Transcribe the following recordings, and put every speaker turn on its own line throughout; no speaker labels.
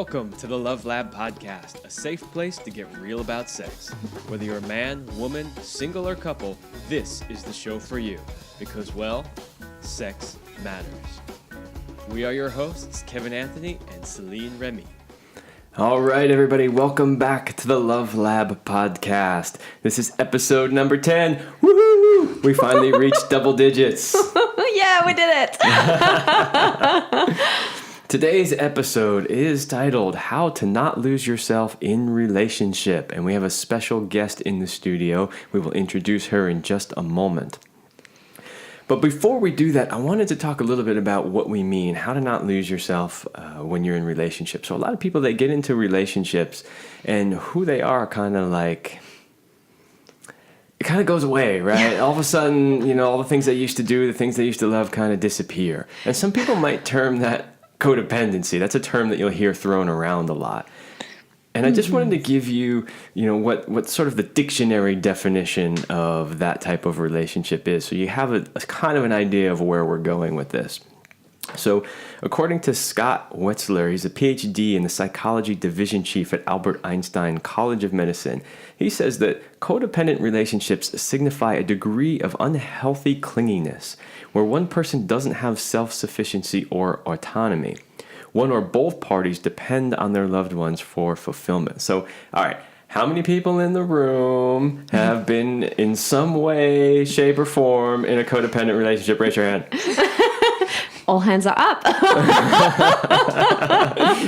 Welcome to the Love Lab Podcast, a safe place to get real about sex. Whether you're a man, woman, single, or couple, this is the show for you. Because, well, sex matters. We are your hosts, Kevin Anthony and Celine Remy.
All right, everybody, welcome back to the Love Lab Podcast. This is episode number 10. Woohoo! We finally reached double digits.
Yeah, we did it.
Today's episode is titled How to Not Lose Yourself in Relationship, and we have a special guest in the studio. We will introduce her in just a moment. But before we do that, I wanted to talk a little bit about what we mean, how to not lose yourself when you're in relationships. So a lot of people, they get into relationships and who they are kind of like, it kind of goes away, right? Yeah. All of a sudden, you know, all the things they used to do, the things they used to love kind of disappear. And some people might term that codependency. That's a term that you'll hear thrown around a lot. And I just wanted to give you, what sort of the dictionary definition of that type of relationship is. So you have a kind of an idea of where we're going with this. So according to Scott Wetzler, he's a PhD and the psychology division chief at Albert Einstein College of Medicine. He says that codependent relationships signify a degree of unhealthy clinginess where one person doesn't have self-sufficiency or autonomy. One or both parties depend on their loved ones for fulfillment. So, all right, how many people in the room have been in some way, shape, or form in a codependent relationship? Raise your hand.
All hands are up.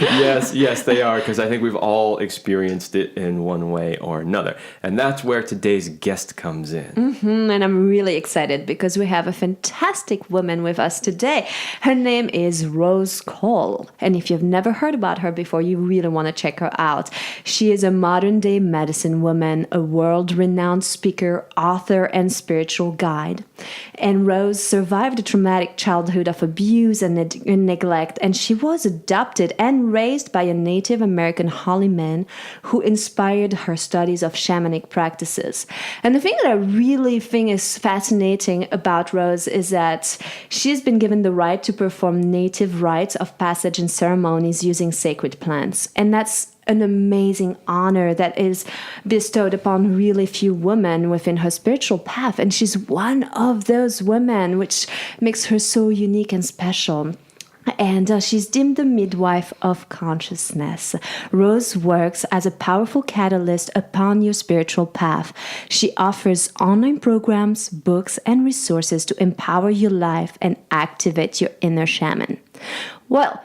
Yes, they are, because I think we've all experienced it in one way or another. And that's where today's guest comes in.
And I'm really excited because we have a fantastic woman with us today. Her name is Rose Cole. And if you've never heard about her before, you really want to check her out. She is a modern-day medicine woman, a world-renowned speaker, author, and spiritual guide. And Rose survived a traumatic childhood of abuse and neglect, and she was adopted and raised by a Native American Holly man who inspired her studies of shamanic practices. And the thing that I really think is fascinating about Rose is that she's been given the right to perform native rites of passage and ceremonies using sacred plants. And that's an amazing honor that is bestowed upon really few women within her spiritual path. And she's one of those women, which makes her so unique and special. And she's deemed the midwife of consciousness. Rose works as a powerful catalyst upon your spiritual path. She offers online programs, books, and resources to empower your life and activate your inner shaman. Well,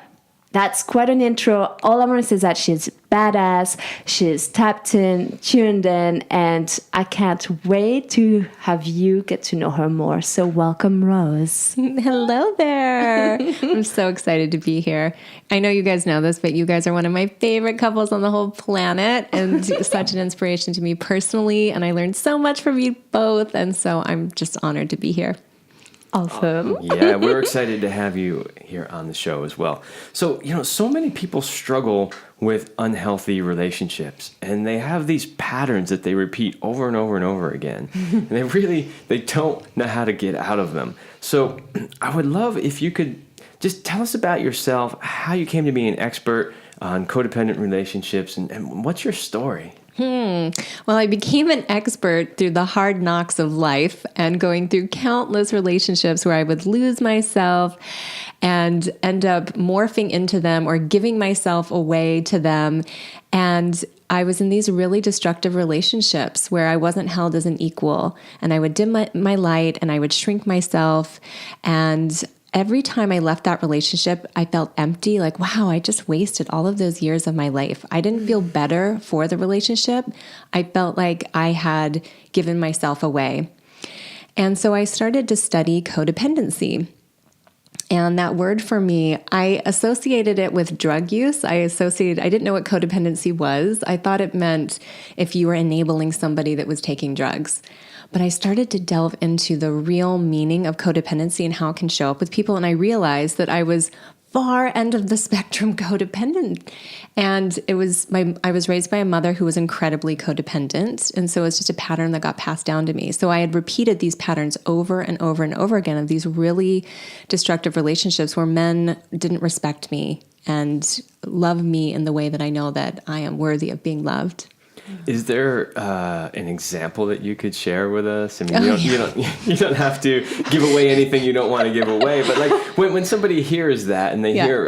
that's quite an intro. All I want to say is that she's badass, she's tapped in, tuned in, and I can't wait to have you get to know her more. So welcome, Rose.
Hello there. I'm so excited to be here. I know you guys know this, but you guys are one of my favorite couples on the whole planet and such an inspiration to me personally. And I learned so much from you both. And so I'm just honored to be here.
Awesome.
Yeah, we're excited to have you here on the show as well. So, so many people struggle with unhealthy relationships, and they have these patterns that they repeat over and over and over again. And they don't know how to get out of them. So I would love if you could just tell us about yourself, how you came to be an expert on codependent relationships, and what's your story?
Well, I became an expert through the hard knocks of life and going through countless relationships where I would lose myself and end up morphing into them or giving myself away to them. And I was in these really destructive relationships where I wasn't held as an equal, and I would dim my light and I would shrink myself. And every time I left that relationship, I felt empty, like, wow, I just wasted all of those years of my life. I didn't feel better for the relationship. I felt like I had given myself away. And so I started to study codependency. And that word for me, I associated it with drug use. I didn't know what codependency was. I thought it meant if you were enabling somebody that was taking drugs. But I started to delve into the real meaning of codependency and how it can show up with people. And I realized that I was far end of the spectrum codependent. And I was raised by a mother who was incredibly codependent. And so it was just a pattern that got passed down to me. So I had repeated these patterns over and over and over again of these really destructive relationships where men didn't respect me and love me in the way that I know that I am worthy of being loved.
Is there an example that you could share with us? I mean, you don't have to give away anything you don't want to give away, but like when somebody hears that and they hear,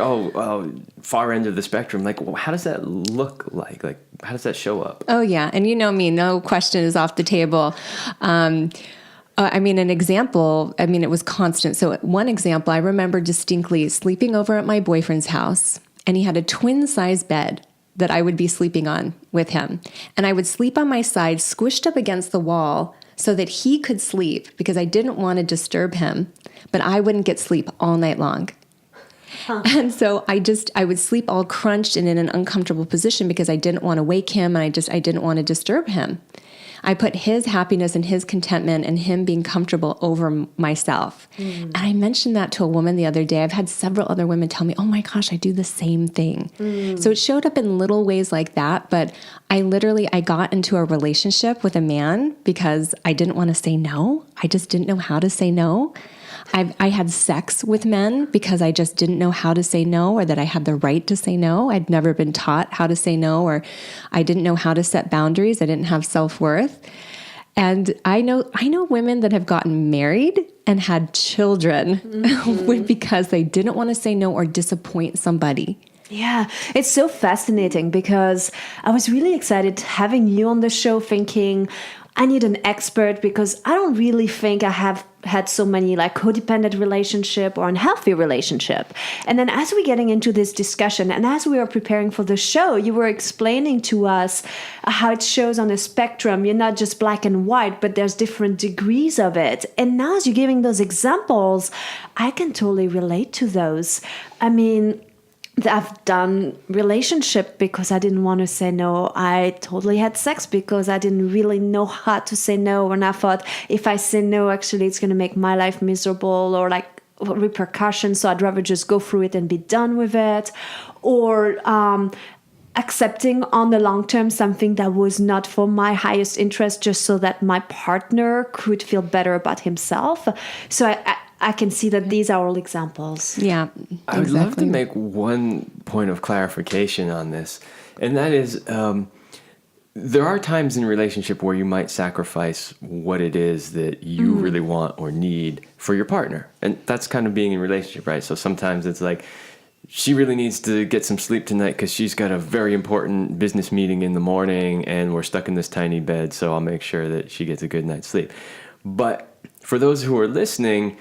far end of the spectrum, like, well, how does that look like? Like, how does that show up?
Oh, yeah. And you know me, no question is off the table. An example, it was constant. So one example, I remember distinctly sleeping over at my boyfriend's house, and he had a twin-size bed that I would be sleeping on with him. And I would sleep on my side, squished up against the wall so that he could sleep because I didn't want to disturb him, but I wouldn't get sleep all night long. Huh. And so I would sleep all crunched and in an uncomfortable position because I didn't want to wake him, and I didn't want to disturb him. I put his happiness and his contentment and him being comfortable over myself. And I mentioned that to a woman the other day. I've had several other women tell me, oh my gosh, I do the same thing. So it showed up in little ways like that. But I got into a relationship with a man because I didn't want to say no. I just didn't know how to say no. I had sex with men because I just didn't know how to say no, or that I had the right to say no. I'd never been taught how to say no, or I didn't know how to set boundaries. I didn't have self-worth. And I know women that have gotten married and had children because they didn't want to say no or disappoint somebody.
Yeah, it's so fascinating because I was really excited having you on the show, thinking I need an expert because I don't really think I have had so many like codependent relationship or unhealthy relationship. And then as we're getting into this discussion and as we were preparing for the show, you were explaining to us how it shows on a spectrum. You're not just black and white, but there's different degrees of it. And now as you're giving those examples, I can totally relate to those. I mean, I've done relationship because I didn't want to say no. I totally had sex because I didn't really know how to say no. And I thought if I say no, actually it's going to make my life miserable or like repercussions. So I'd rather just go through it and be done with it. Or accepting on the long term something that was not for my highest interest just so that my partner could feel better about himself. So I can see that these are all examples.
Yeah,
I would love to make one point of clarification on this, and that is there are times in a relationship where you might sacrifice what it is that you really want or need for your partner, and that's kind of being in a relationship, right? So sometimes it's like she really needs to get some sleep tonight because she's got a very important business meeting in the morning, and we're stuck in this tiny bed, so I'll make sure that she gets a good night's sleep. But for those who are listening,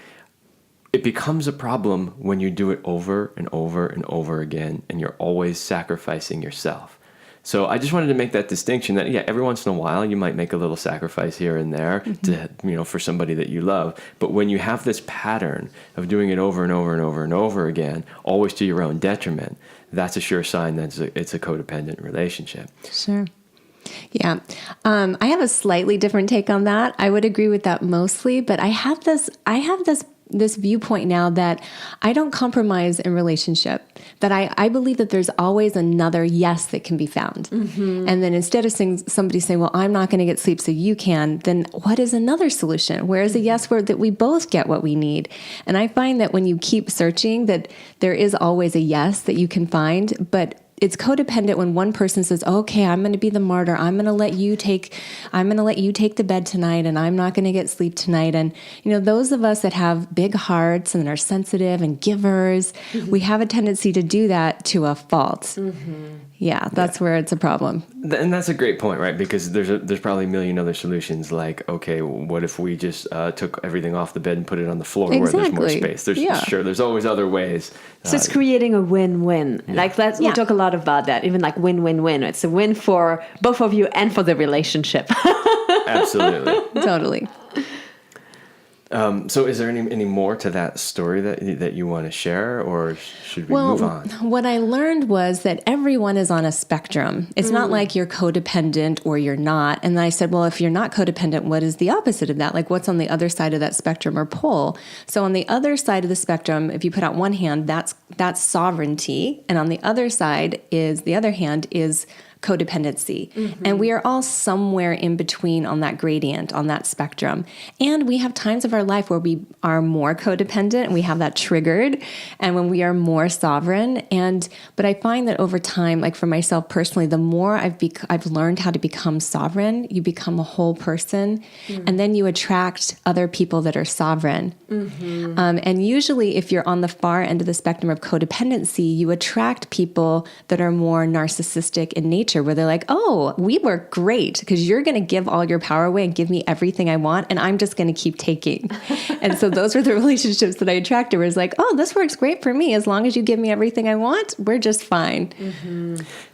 it becomes a problem when you do it over and over and over again, and you're always sacrificing yourself. So I just wanted to make that distinction that, every once in a while you might make a little sacrifice here and there to, for somebody that you love. But when you have this pattern of doing it over and over and over and over again, always to your own detriment, that's a sure sign that it's a codependent relationship.
Sure. Yeah. I have a slightly different take on that. I would agree with that mostly, but I have this viewpoint now that I don't compromise in relationship, that I believe that there's always another yes that can be found. And then instead of somebody saying, well, I'm not going to get sleep so you can, then what is another solution? Where is a yes word that we both get what we need? And I find that when you keep searching, that there is always a yes that you can find, but it's codependent when one person says, okay, I'm going to be the martyr. I'm going to let you take the bed tonight, and I'm not going to get sleep tonight. And, those of us that have big hearts and are sensitive and givers, we have a tendency to do that to a fault. Yeah, that's where it's a problem.
And that's a great point, right? Because there's probably a million other solutions like, okay, what if we just took everything off the bed and put it on the floor where there's more space? There's always other ways.
So it's creating a win-win. Yeah. Like we talk a lot about that, even like win-win-win. It's a win for both of you and for the relationship.
Absolutely.
Totally.
So is there any more to that story that you want to share, or should we move on?
What I learned was that everyone is on a spectrum. It's not like you're codependent or you're not. And I said, well, if you're not codependent, what is the opposite of that? Like what's on the other side of that spectrum or pole? So on the other side of the spectrum, if you put out one hand, that's sovereignty. And on the other side is codependency. And we are all somewhere in between on that gradient, on that spectrum. And we have times of our life where we are more codependent and we have that triggered, and when we are more sovereign. But I find that over time, like for myself personally, the more I've learned how to become sovereign, you become a whole person, and then you attract other people that are sovereign. And usually if you're on the far end of the spectrum of codependency, you attract people that are more narcissistic in nature, where they're like, oh, we work great because you're going to give all your power away and give me everything I want, and I'm just going to keep taking. And so those were the relationships that I attracted, where it's like, oh, this works great for me. As long as you give me everything I want, we're just fine.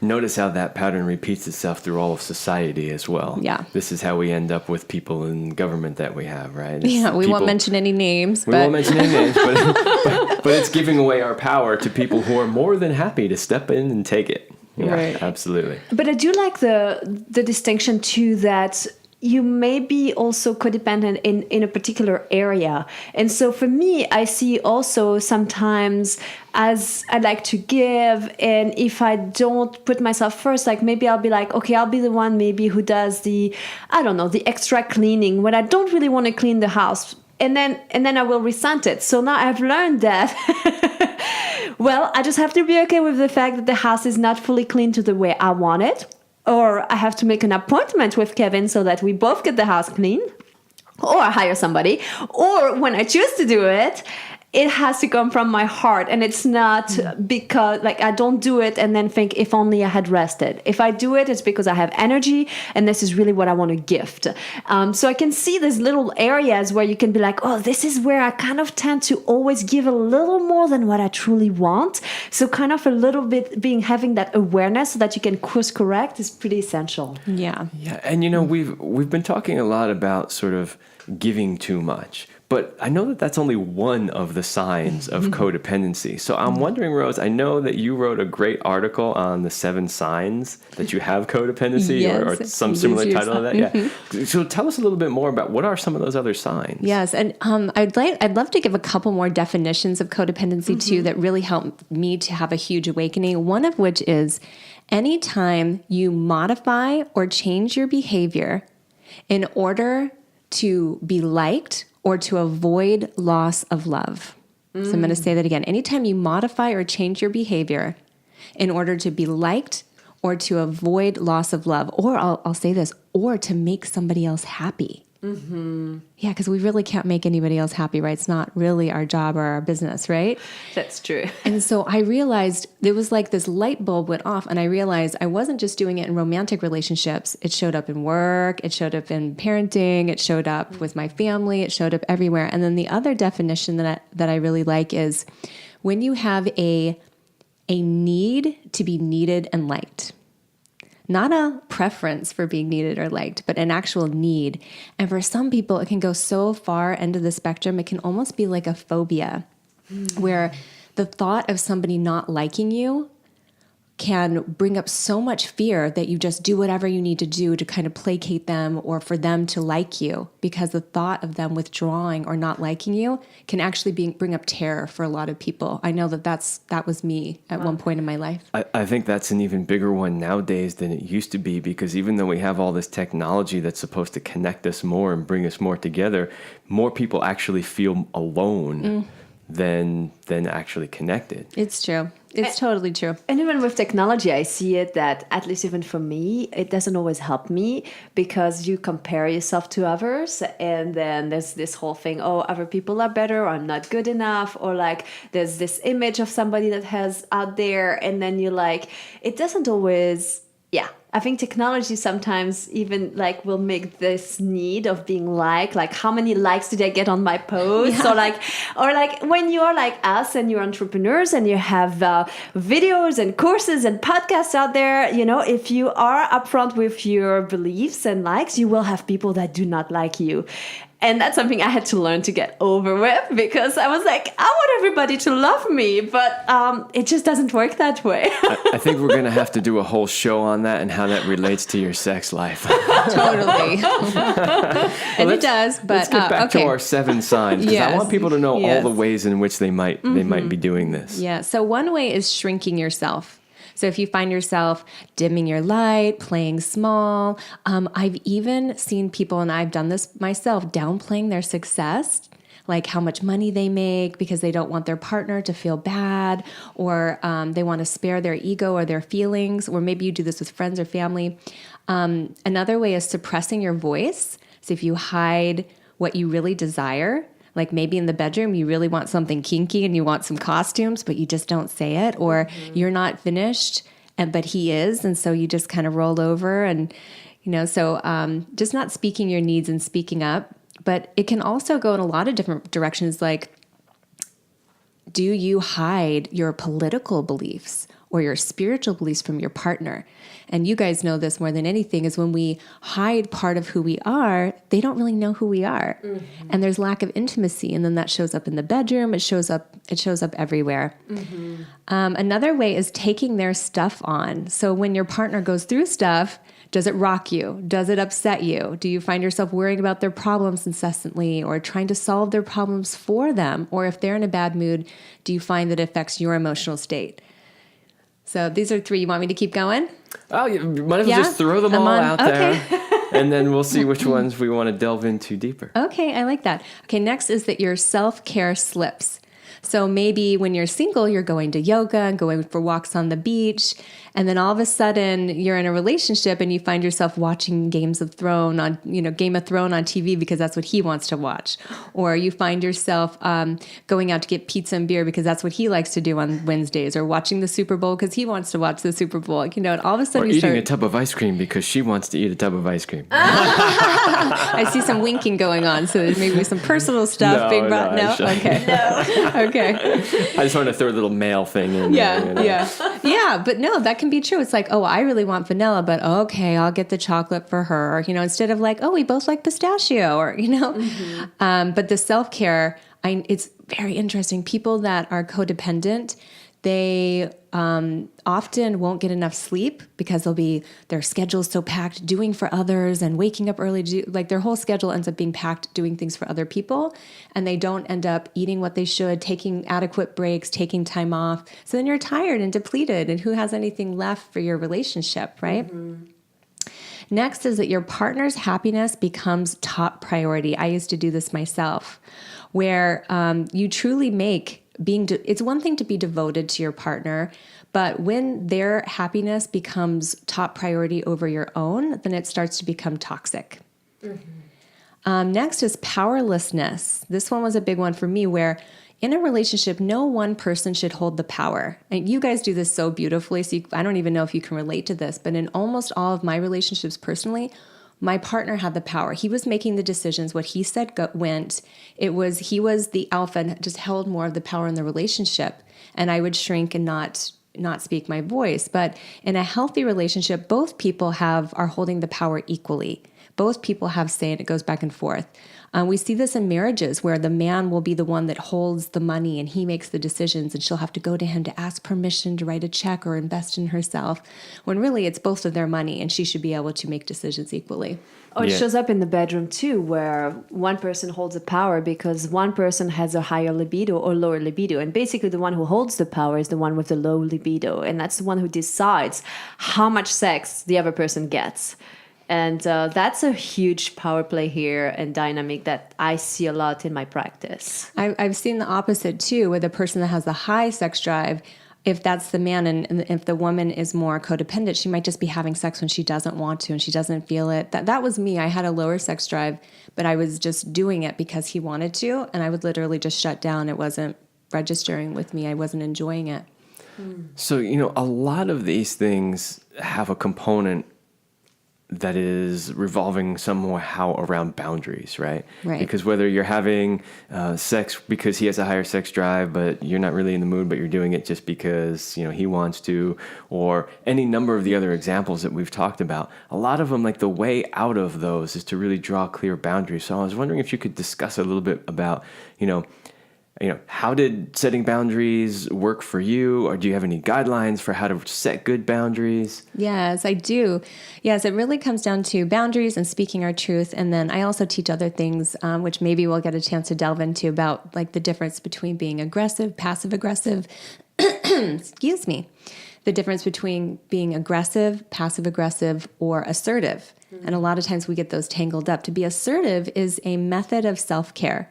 Notice how that pattern repeats itself through all of society as well.
Yeah.
This is how we end up with people in government that we have, right?
Yeah, we won't mention any names.
We won't mention any names, but it's giving away our power to people who are more than happy to step in and take it. Yeah,
Right.
absolutely.
But I do like the distinction too, that you may be also codependent in a particular area. And so for me, I see also sometimes as I like to give, and if I don't put myself first, like maybe I'll be like, okay, I'll be the one maybe who does the extra cleaning when I don't really want to clean the house. And then I will resent it. So now I've learned that, well, I just have to be okay with the fact that the house is not fully clean to the way I want it. Or I have to make an appointment with Kevin so that we both get the house clean. Or I hire somebody. Or when I choose to do it, it has to come from my heart. And it's not because, like, I don't do it and then think, if only I had rested. If I do it, it's because I have energy and this is really what I want to gift. So I can see these little areas where you can be like, oh, this is where I kind of tend to always give a little more than what I truly want. So kind of a little bit having that awareness so that you can course correct is pretty essential.
Yeah.
Yeah, and we've been talking a lot about sort of giving too much. But I know that that's only one of the signs of codependency. So I'm wondering, Rose, I know that you wrote a great article on the 7 signs that you have codependency,
Yes,
or some similar title to that. Yeah. So tell us a little bit more about what are some of those other signs?
Yes, and I'd love to give a couple more definitions of codependency too that really help me to have a huge awakening. One of which is anytime you modify or change your behavior in order to be liked or to avoid loss of love. So I'm going to say that again. Anytime you modify or change your behavior in order to be liked or to avoid loss of love, or I'll say this, or to make somebody else happy. Yeah, because we really can't make anybody else happy, right? It's not really our job or our business, right?
That's true.
And so I realized there was like this light bulb went off, and I realized I wasn't just doing it in romantic relationships. It showed up in work, it showed up in parenting, it showed up with my family, it showed up everywhere. And then the other definition that I really like is when you have a need to be needed and liked. Not a preference for being needed or liked, but an actual need. And for some people, it can go so far into the spectrum, it can almost be like a phobia, where the thought of somebody not liking you can bring up so much fear that you just do whatever you need to do to kind of placate them or for them to like you, because the thought of them withdrawing or not liking you can actually bring up terror for a lot of people. I know that was me at one point in my life.
I think that's an even bigger one nowadays than it used to be, because even though we have all this technology that's supposed to connect us more and bring us more together, more people actually feel alone than actually connected.
It's true. It's totally true.
And even with technology, I see it that, at least even for me, it doesn't always help me, because you compare yourself to others, and then there's this whole thing, oh, other people are better, or I'm not good enough, or like there's this image of somebody that has out there, and then you're like, it doesn't always, yeah. I think technology sometimes even like will make this need of being like how many likes did I get on my post? Yeah. Or like when you're like us and you're entrepreneurs and you have videos and courses and podcasts out there, you know, if you are upfront with your beliefs and likes, you will have people that do not like you. And that's something I had to learn to get over with, because I was like, I want everybody to love me, but it just doesn't work that way.
I think we're going to have to do a whole show on that and how that relates to your sex life.
Totally. And it does, but
let's get back to our 7 signs, because I want people to know all the ways in which they might be doing this.
Yeah. So one way is shrinking yourself. So if you find yourself dimming your light, playing small, I've even seen people, and I've done this myself, downplaying their success, like how much money they make because they don't want their partner to feel bad, or they want to spare their ego or their feelings, or maybe you do this with friends or family. Another way is suppressing your voice. So if you hide what you really desire, like maybe in the bedroom, you really want something kinky and you want some costumes, but you just don't say it, or you're not finished, but he is. And so you just kind of roll over and, so just not speaking your needs and speaking up. But it can also go in a lot of different directions. Like, do you hide your political beliefs or your spiritual beliefs from your partner? And you guys know this more than anything, is when we hide part of who we are, they don't really know who we are. Mm-hmm. And there's lack of intimacy. And then that shows up in the bedroom. It shows up everywhere. Mm-hmm. Another way is taking their stuff on. So when your partner goes through stuff, does it rock you? Does it upset you? Do you find yourself worrying about their problems incessantly, or trying to solve their problems for them? Or if they're in a bad mood, do you find that it affects your emotional state? So these are 3. You want me to keep going?
Oh, you might as well just throw them all out there. And then we'll see which ones we want to delve into deeper.
Okay, I like that. Okay, next is that your self-care slips. So maybe when you're single, you're going to yoga and going for walks on the beach. And then all of a sudden you're in a relationship and you find yourself watching Game of Thrones on TV because that's what he wants to watch. Or you find yourself going out to get pizza and beer because that's what he likes to do on Wednesdays, or watching the Super Bowl because he wants to watch the Super Bowl. And all of a sudden
or eating a tub of ice cream because she wants to eat a tub of ice cream.
I see some winking going on. So there's maybe some personal stuff being brought. No? Okay. No. Okay.
I just wanted to throw a little male thing in
there.
Yeah.
Yeah, but no, that can be true. It's like, oh, I really want vanilla, but okay, I'll get the chocolate for her. Or, instead of like, oh, we both like pistachio, or, Mm-hmm. But the self-care, it's very interesting. People that are codependent, they often won't get enough sleep because their schedule's so packed doing for others and waking up early to do, like their whole schedule ends up being packed doing things for other people, and they don't end up eating what they should, taking adequate breaks, taking time off. So then you're tired and depleted, and who has anything left for your relationship, right? Mm-hmm. Next is that your partner's happiness becomes top priority. I used to do this myself, where you truly make it's one thing to be devoted to your partner, but when their happiness becomes top priority over your own, then it starts to become toxic. Mm-hmm. Next is powerlessness. This one was a big one for me, where in a relationship, no one person should hold the power. And you guys do this so beautifully, so I don't even know if you can relate to this, but in almost all of my relationships personally, my partner had the power. He was making the decisions. What he said went. He was the alpha and just held more of the power in the relationship. And I would shrink and not speak my voice. But in a healthy relationship, both people are holding the power equally. Both people have say, and it goes back and forth. We see this in marriages where the man will be the one that holds the money and he makes the decisions, and she'll have to go to him to ask permission to write a check or invest in herself, when really it's both of their money and she should be able to make decisions equally.
Oh, it shows up in the bedroom too, where one person holds the power because one person has a higher libido or lower libido. And basically the one who holds the power is the one with the low libido. And that's the one who decides how much sex the other person gets. And that's a huge power play here and dynamic that I see a lot in my practice.
I've seen the opposite too, where the person that has the high sex drive, if that's the man and if the woman is more codependent, she might just be having sex when she doesn't want to and she doesn't feel it. That was me. I had a lower sex drive, but I was just doing it because he wanted to, and I would literally just shut down. It wasn't registering with me. I wasn't enjoying it.
So, a lot of these things have a component that is revolving somehow around boundaries, right?
Right.
Because whether you're having sex because he has a higher sex drive, but you're not really in the mood, but you're doing it just because, he wants to, or any number of the other examples that we've talked about, a lot of them, like the way out of those is to really draw clear boundaries. So I was wondering if you could discuss a little bit about, how did setting boundaries work for you? Or do you have any guidelines for how to set good boundaries?
Yes, I do. Yes, it really comes down to boundaries and speaking our truth. And then I also teach other things, which maybe we'll get a chance to delve into, about like the difference between being aggressive, passive aggressive, excuse me. the difference between being aggressive, passive aggressive, or assertive. And a lot of times we get those tangled up. To be assertive is a method of self-care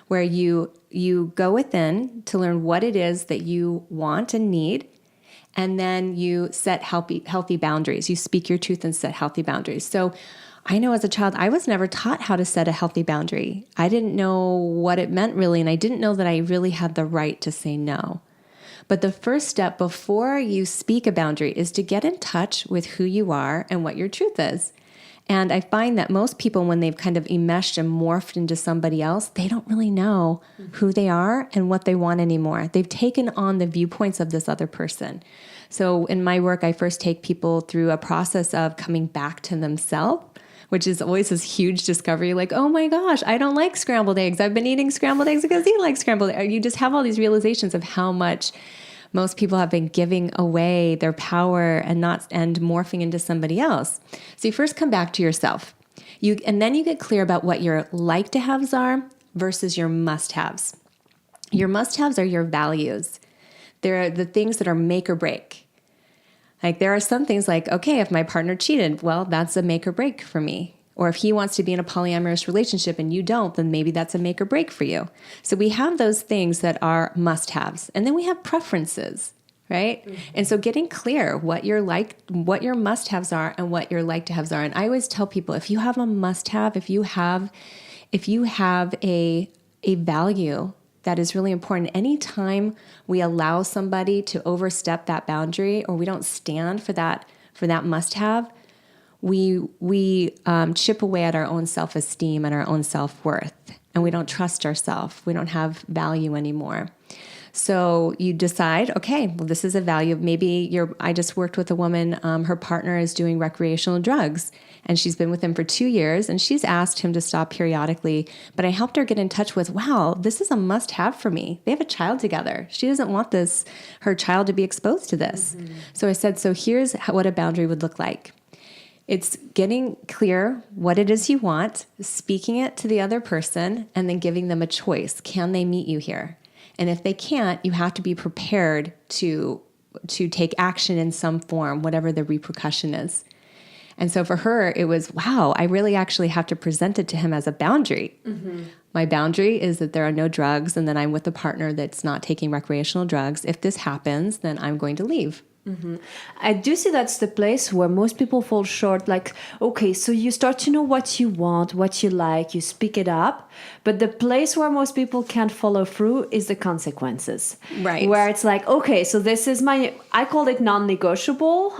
where you go within to learn what it is that you want and need, and then you set healthy boundaries. You speak your truth and set healthy boundaries. So I know as a child, I was never taught how to set a healthy boundary. I didn't know what it meant really, and I didn't know that I really had the right to say no. But the first step before you speak a boundary is to get in touch with who you are and what your truth is. And I find that most people, when they've kind of enmeshed and morphed into somebody else, they don't really know who they are and what they want anymore. They've taken on the viewpoints of this other person. So in my work, I first take people through a process of coming back to themselves, which is always this huge discovery, like, oh my gosh, I don't like scrambled eggs. I've been eating scrambled eggs because he likes scrambled eggs. You just have all these realizations of how much most people have been giving away their power and morphing into somebody else. So you first come back to yourself. And then you get clear about what your like to haves are versus your must haves. Your must haves are your values. They're the things that are make or break. Like there are some things like, okay, if my partner cheated, well, that's a make or break for me. Or if he wants to be in a polyamorous relationship and you don't, then maybe that's a make or break for you. So we have those things that are must-haves. And then we have preferences, right? Mm-hmm. And so getting clear what your must-haves are and what your like-to-haves are. And I always tell people, if you have a must-have, if you have a value that is really important, anytime we allow somebody to overstep that boundary or we don't stand for that must-have, we chip away at our own self-esteem and our own self-worth, and we don't trust ourselves. We don't have value anymore. So you decide, okay, well, this is a value. Maybe I just worked with a woman, her partner is doing recreational drugs, and she's been with him for 2 years, and she's asked him to stop periodically, but I helped her get in touch with, wow, this is a must-have for me. They have a child together. She doesn't want her child to be exposed to this. Mm-hmm. So I said, so here's what a boundary would look like. It's getting clear what it is you want, speaking it to the other person, and then giving them a choice. Can they meet you here? And if they can't, you have to be prepared to take action in some form, whatever the repercussion is. And so for her, it was, wow, I really actually have to present it to him as a boundary. Mm-hmm. My boundary is that there are no drugs and that I'm with a partner that's not taking recreational drugs. If this happens, then I'm going to leave.
Mm-hmm. I do see that's the place where most people fall short. Like, okay, so you start to know what you want, what you like, you speak it up. But the place where most people can't follow through is the consequences.
Right.
Where it's like, okay, so this is I call it non-negotiable.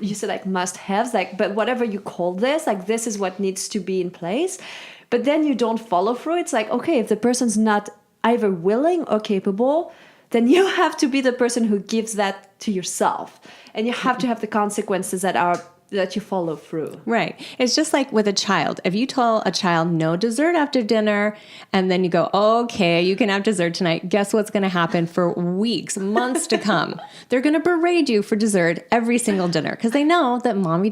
You said like must-haves, like, but whatever you call this, like this is what needs to be in place. But then you don't follow through. It's like, okay, if the person's not either willing or capable, then you have to be the person who gives that to yourself. And you have to have the consequences that you follow through.
Right. It's just like with a child. If you tell a child no dessert after dinner, and then you go, okay, you can have dessert tonight, guess what's going to happen for weeks, months to come? They're going to berate you for dessert every single dinner because they know that mommy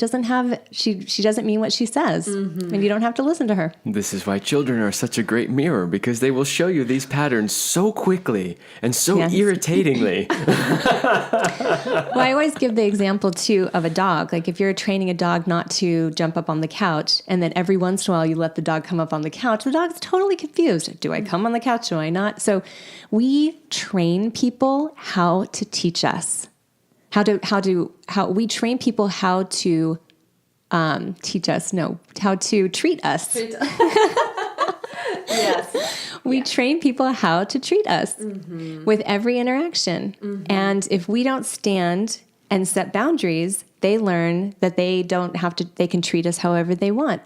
she doesn't mean what she says, mm-hmm. and you don't have to listen to her.
This is why children are such a great mirror, because they will show you these patterns so quickly and so irritatingly.
Well, I always give the example, too, of a dog. Like if you're training a dog not to jump up on the couch, and then every once in a while you let the dog come up on the couch, the dog's totally confused. Do I come on the couch? Do I not? So we train people how to teach us. We train people how to teach us. No, how to treat us.
Yes.
We train people how to treat us mm-hmm. with every interaction. Mm-hmm. And if we don't stand and set boundaries, they learn that they can treat us however they want.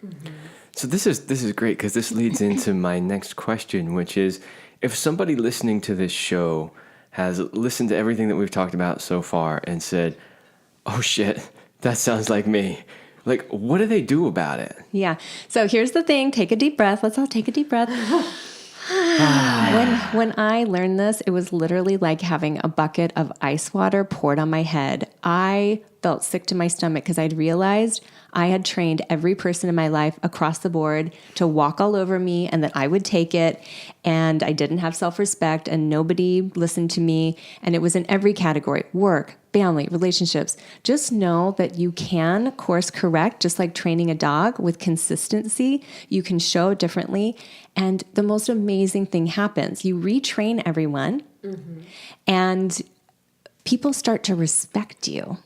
Mm-hmm. So this is great, because this leads into my next question, which is, if somebody listening to this show has listened to everything that we've talked about so far and said, oh shit, that sounds like me. Like, what do they do about it?
Yeah. So here's the thing. Take a deep breath. Let's all take a deep breath. When I learned this, it was literally like having a bucket of ice water poured on my head. I felt sick to my stomach because I'd realized I had trained every person in my life across the board to walk all over me and that I would take it. And I didn't have self-respect and nobody listened to me. And it was in every category: work, family, relationships. Just know that you can course correct, just like training a dog with consistency. You can show it differently. And the most amazing thing happens. You retrain everyone and people start to respect you.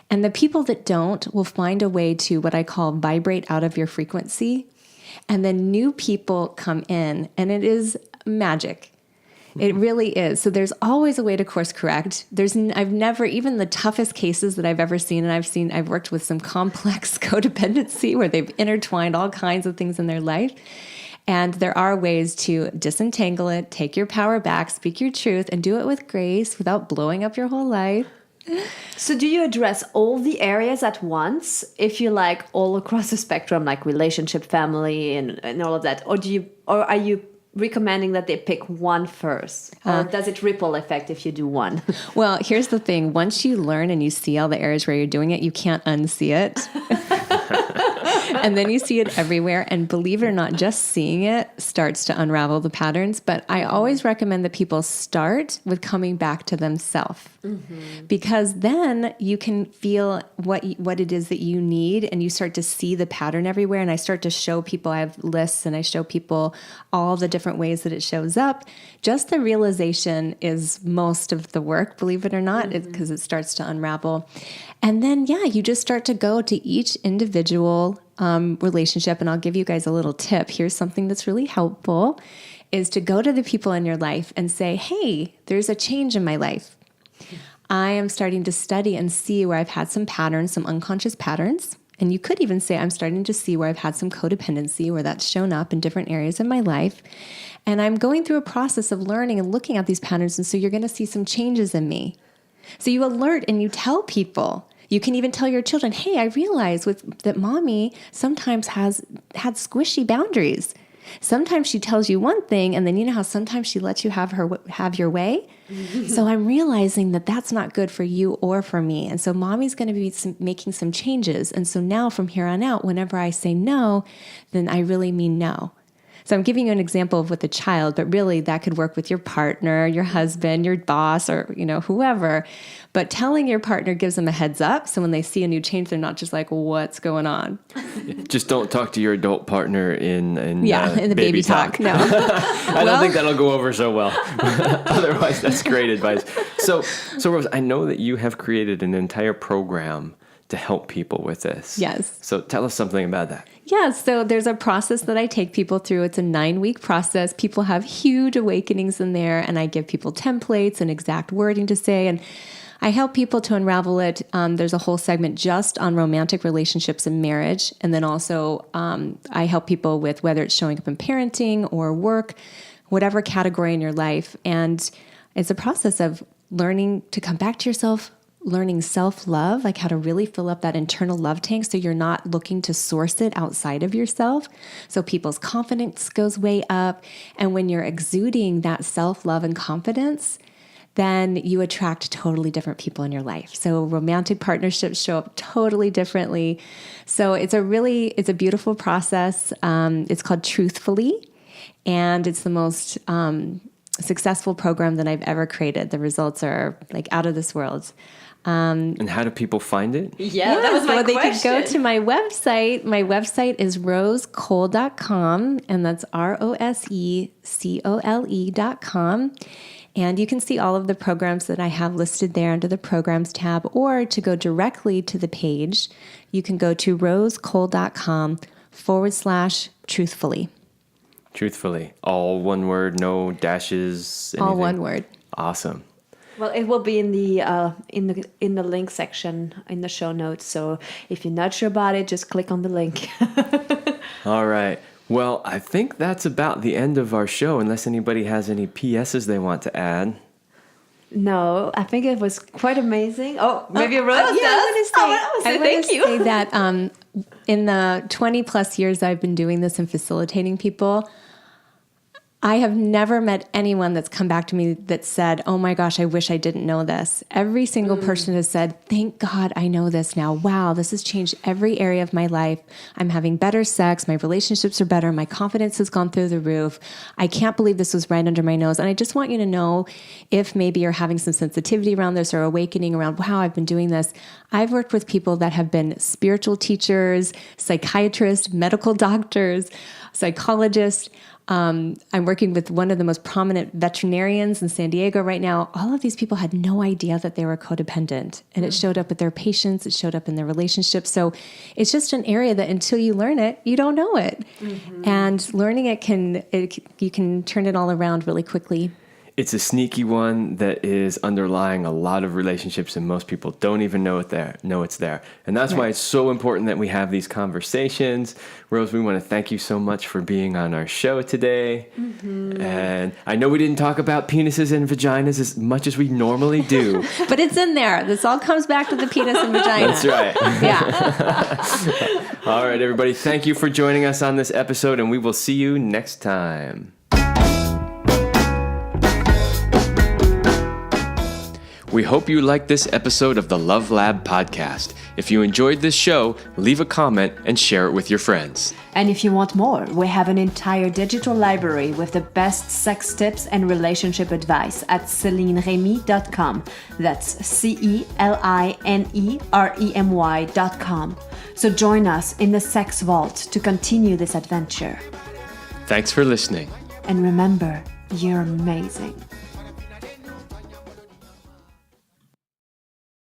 And the people that don't will find a way to what I call vibrate out of your frequency. And then new people come in and it is magic. It really is. So there's always a way to course correct. I've never, even the toughest cases that I've ever seen, and I've worked with some complex codependency where they've intertwined all kinds of things in their life. And there are ways to disentangle it, take your power back, speak your truth, and do it with grace without blowing up your whole life.
So do you address all the areas at once, if you like, all across the spectrum, like relationship, family, and all of that? Or are you recommending that they pick one first? Or does it ripple effect if you do one?
Well, here's the thing. Once you learn and you see all the areas where you're doing it, you can't unsee it. And then you see it everywhere. And believe it or not, just seeing it starts to unravel the patterns. But I always recommend that people start with coming back to themselves. Because then you can feel what it is that you need, and you start to see the pattern everywhere. And I start to show people, I have lists, and I show people all the different ways that it shows up. Just the realization is most of the work, believe it or not, because it starts to unravel. And then, you just start to go to each individual relationship. And I'll give you guys a little tip. Here's something that's really helpful, is to go to the people in your life and say, hey, there's a change in my life. I am starting to study and see where I've had some patterns, some unconscious patterns. And you could even say, I'm starting to see where I've had some codependency, where that's shown up in different areas of my life. And I'm going through a process of learning and looking at these patterns. And so you're going to see some changes in me. So you alert and you tell people. You can even tell your children, hey, I realize that mommy sometimes has had squishy boundaries. Sometimes she tells you one thing, and then you know how sometimes she lets you have your way? So I'm realizing that that's not good for you or for me. And so mommy's going to be making some changes. And so now from here on out, whenever I say no, then I really mean no. So I'm giving you an example of with a child, but really that could work with your partner, your husband, your boss, or whoever. But telling your partner gives them a heads up. So when they see a new change, they're not just like, what's going on?
Just don't talk to your adult partner in
the baby talk. No.
I don't think that'll go over so well. Otherwise, that's great advice. So Rose, I know that you have created an entire program to help people with this.
Yes.
So tell us something about that.
Yeah, so there's a process that I take people through. It's a 9-week process. People have huge awakenings in there, and I give people templates and exact wording to say, and I help people to unravel it. There's a whole segment just on romantic relationships and marriage, and then also I help people with whether it's showing up in parenting or work, whatever category in your life. And it's a process of learning to come back to yourself, learning self-love, like how to really fill up that internal love tank so you're not looking to source it outside of yourself. So people's confidence goes way up. And when you're exuding that self-love and confidence, then you attract totally different people in your life. So romantic partnerships show up totally differently. So it's a beautiful process. It's called Truthfully, and it's the most successful program that I've ever created. The results are like out of this world.
And how do people find it?
Yeah, that was my question.
They could go to my website. My website is rosecole.com, and that's ROSECOLE.com. And you can see all of the programs that I have listed there under the programs tab, or to go directly to the page, you can go to rosecole.com/truthfully.
Truthfully. All one word, no dashes, anything?
All one word.
Awesome.
Well, it will be in the link section in the show notes. So if you're not sure about it, just click on the link.
All right. Well, I think that's about the end of our show, unless anybody has any PSs they want to add.
No, I think it was quite amazing. Oh, maybe Rose does.
I want to
thank you.
say that in the 20 plus years I've been doing this and facilitating people, I have never met anyone that's come back to me that said, oh my gosh, I wish I didn't know this. Every single person has said, thank God I know this now. Wow, this has changed every area of my life. I'm having better sex. My relationships are better. My confidence has gone through the roof. I can't believe this was right under my nose. And I just want you to know, if maybe you're having some sensitivity around this or awakening around, wow, I've been doing this. I've worked with people that have been spiritual teachers, psychiatrists, medical doctors, psychologists. I'm working with one of the most prominent veterinarians in San Diego right now. All of these people had no idea that they were codependent, and it showed up with their patients. It showed up in their relationships. So it's just an area that until you learn it, you don't know it. And learning it you can turn it all around really quickly.
It's a sneaky one that is underlying a lot of relationships, and most people don't even know it's there. And that's why it's so important that we have these conversations. Rose, we want to thank you so much for being on our show today. And I know we didn't talk about penises and vaginas as much as we normally do.
But it's in there. This all comes back to the penis and vagina.
That's right.
Yeah.
All right, everybody. Thank you for joining us on this episode, and we will see you next time. We hope you liked this episode of the Love Lab podcast. If you enjoyed this show, leave a comment and share it with your friends.
And if you want more, we have an entire digital library with the best sex tips and relationship advice at CelineRemy.com. That's CelineRemy.com. So join us in the Sex Vault to continue this adventure.
Thanks for listening.
And remember, you're amazing.